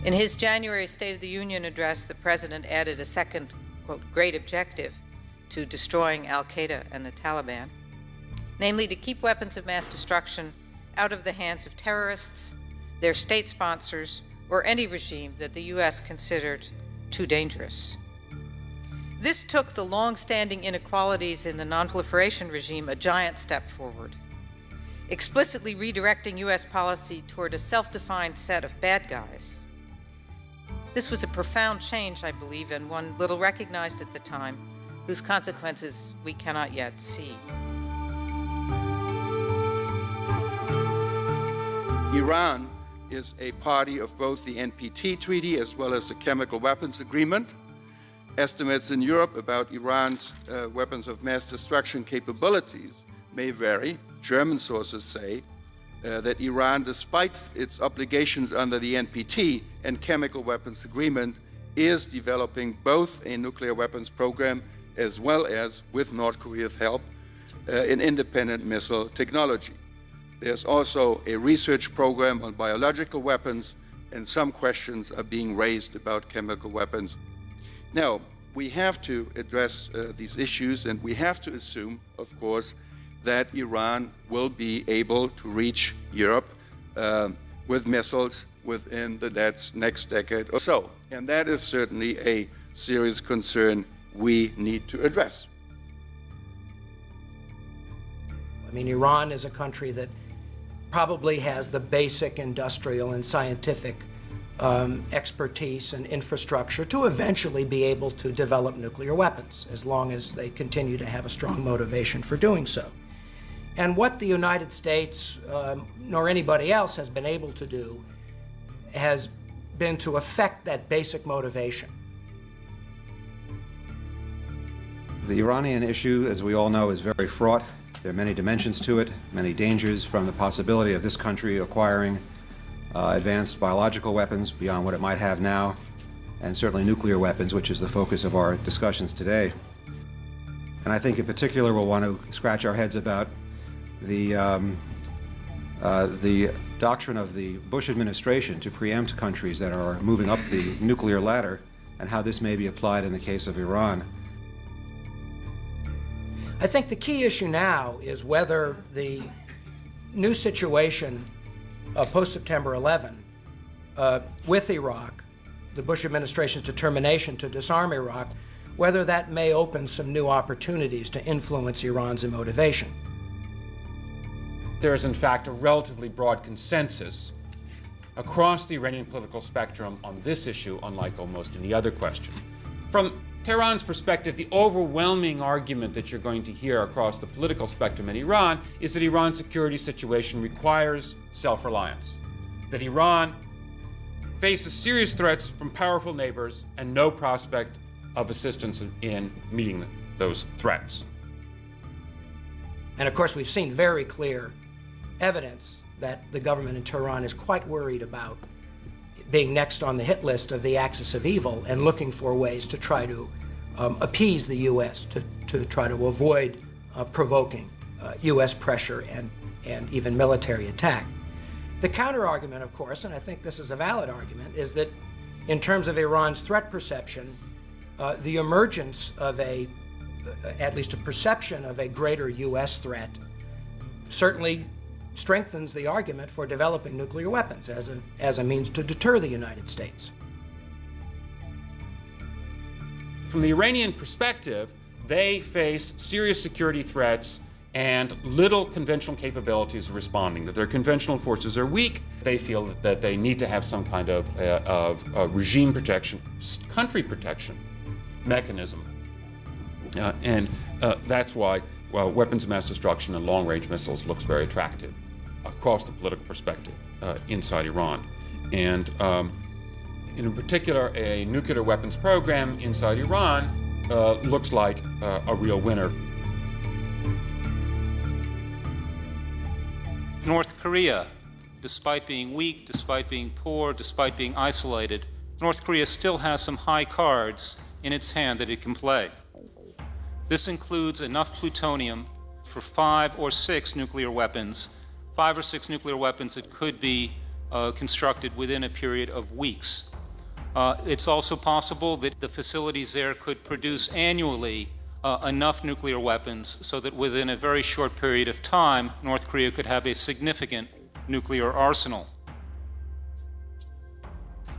In his January State of the Union address, the president added a second, quote, great objective to destroying al-Qaeda and the Taliban, namely to keep weapons of mass destruction out of the hands of terrorists, their state sponsors, or any regime that the U.S. considered too dangerous. This took the long-standing inequalities in the non-proliferation regime a giant step forward, explicitly redirecting U.S. policy toward a self-defined set of bad guys. This was a profound change, I believe, and one little recognized at the time, whose consequences we cannot yet see. Iran is a party of both the NPT treaty as well as the Chemical Weapons Agreement. Estimates in Europe about Iran's weapons of mass destruction capabilities may vary. German sources say that Iran, despite its obligations under the NPT and Chemical Weapons Agreement, is developing both a nuclear weapons program as well as, with North Korea's help, an independent missile technology. There's also a research program on biological weapons, and some questions are being raised about chemical weapons. Now, we have to address these issues, and we have to assume, of course, that Iran will be able to reach Europe with missiles within the next decade or so. And that is certainly a serious concern we need to address. I mean, Iran is a country that probably has the basic industrial and scientific expertise and infrastructure to eventually be able to develop nuclear weapons, as long as they continue to have a strong motivation for doing so. And what the United States, nor anybody else, has been able to do has been to affect that basic motivation. The Iranian issue, as we all know, is very fraught. There are many dimensions to it, many dangers, from the possibility of this country acquiring advanced biological weapons beyond what it might have now, and certainly nuclear weapons, which is the focus of our discussions today. And I think in particular we'll want to scratch our heads about the doctrine of the Bush administration to preempt countries that are moving up the nuclear ladder, and how this may be applied in the case of Iran. I think the key issue now is whether the new situation post-September 11 with Iraq, the Bush administration's determination to disarm Iraq, whether that may open some new opportunities to influence Iran's motivation. There is, in fact, a relatively broad consensus across the Iranian political spectrum on this issue, unlike almost any other question. From Tehran's perspective, the overwhelming argument that you're going to hear across the political spectrum in Iran is that Iran's security situation requires self-reliance, that Iran faces serious threats from powerful neighbors and no prospect of assistance in meeting those threats. And of course, we've seen very clear evidence that the government in Tehran is quite worried about being next on the hit list of the axis of evil and looking for ways to try to appease the U.S., to try to avoid provoking U.S. pressure and even military attack. The counter-argument, of course, and I think this is a valid argument, is that in terms of Iran's threat perception, the emergence of at least a perception of a greater U.S. threat certainly strengthens the argument for developing nuclear weapons as a means to deter the United States. From the Iranian perspective, they face serious security threats and little conventional capabilities of responding, that their conventional forces are weak. They feel that they need to have some kind of regime protection, country protection mechanism. And that's why weapons of mass destruction and long-range missiles looks very attractive across the political perspective inside Iran. And in particular, a nuclear weapons program inside Iran looks like a real winner. North Korea, despite being weak, despite being poor, despite being isolated, North Korea still has some high cards in its hand that it can play. This includes enough plutonium for 5 or 6 nuclear weapons, 5 or 6 nuclear weapons that could be constructed within a period of weeks. It's also possible that the facilities there could produce annually enough nuclear weapons so that within a very short period of time, North Korea could have a significant nuclear arsenal.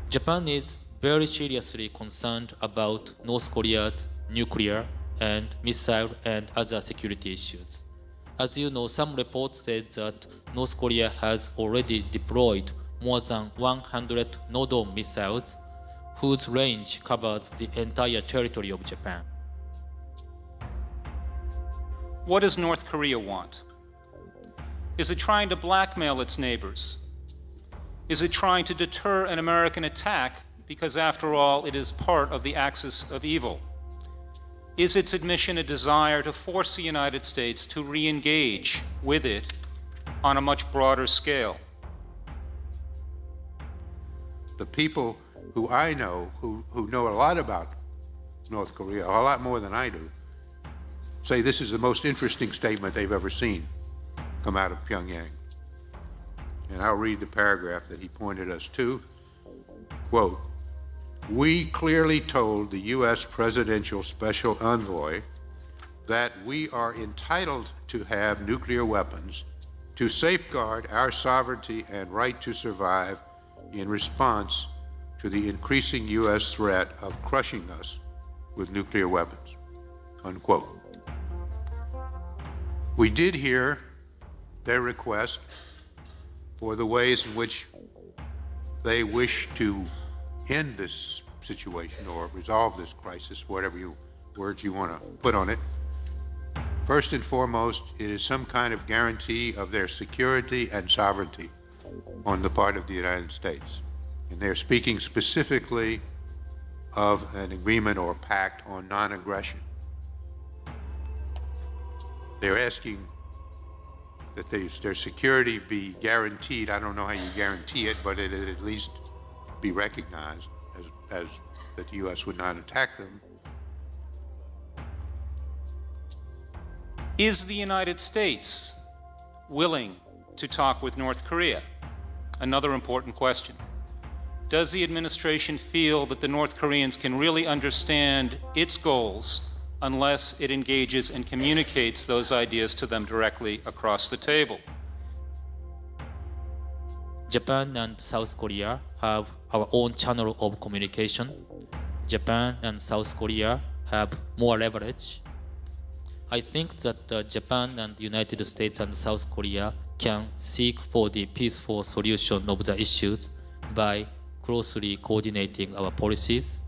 Japan is very seriously concerned about North Korea's nuclear and missile and other security issues. As you know, some reports said that North Korea has already deployed more than 100 nodal missiles whose range covers the entire territory of Japan. What does North Korea want? Is it trying to blackmail its neighbors? Is it trying to deter an American attack because, after all, it is part of the axis of evil? Is its admission a desire to force the United States to re-engage with it on a much broader scale? The people who I know, who know a lot about North Korea, a lot more than I do, say this is the most interesting statement they've ever seen come out of Pyongyang. And I'll read the paragraph that he pointed us to. Quote, "We clearly told the U.S. Presidential Special Envoy that we are entitled to have nuclear weapons to safeguard our sovereignty and right to survive in response to the increasing U.S. threat of crushing us with nuclear weapons." Unquote. We did hear their request for the ways in which they wish to end this situation or resolve this crisis, whatever words you want to put on it. First and foremost, it is some kind of guarantee of their security and sovereignty on the part of the United States. And they're speaking specifically of an agreement or pact on non-aggression. They're asking that their security be guaranteed. I don't know how you guarantee it, but it at least be recognized as that the U.S. would not attack them. Is the United States willing to talk with North Korea? Another important question. Does the administration feel that the North Koreans can really understand its goals unless it engages and communicates those ideas to them directly across the table? Japan and South Korea have our own channel of communication. Japan and South Korea have more leverage. I think that Japan and the United States and South Korea can seek for the peaceful solution of the issues by closely coordinating our policies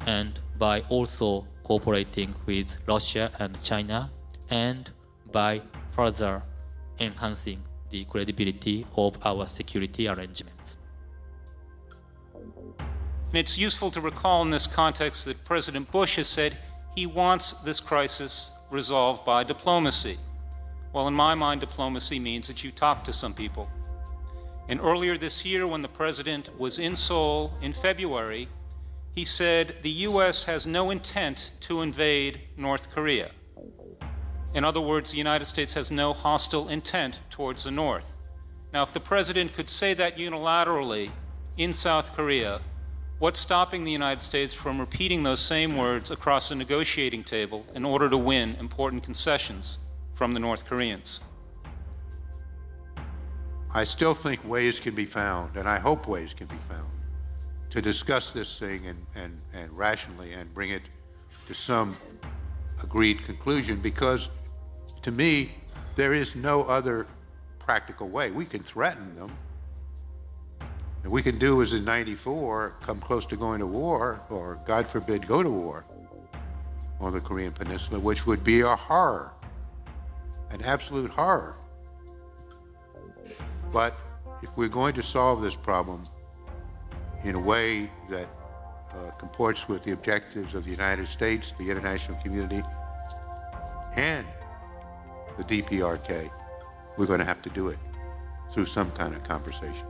and by also cooperating with Russia and China, and by further enhancing the credibility of our security arrangements. And it's useful to recall in this context that President Bush has said he wants this crisis resolved by diplomacy. Well, in my mind, diplomacy means that you talk to some people. And earlier this year, when the president was in Seoul in February, he said the U.S. has no intent to invade North Korea. In other words, the United States has no hostile intent towards the North. Now, if the president could say that unilaterally in South Korea, what's stopping the United States from repeating those same words across a negotiating table in order to win important concessions from the North Koreans? I still think ways can be found, and I hope ways can be found, to discuss this thing and rationally and bring it to some agreed conclusion, because to me, there is no other practical way. We can threaten them. And we can do as in '94, come close to going to war, or God forbid, go to war on the Korean Peninsula, which would be a horror, an absolute horror. But if we're going to solve this problem in a way that comports with the objectives of the United States, the international community, and the DPRK, we're going to have to do it through some kind of conversation.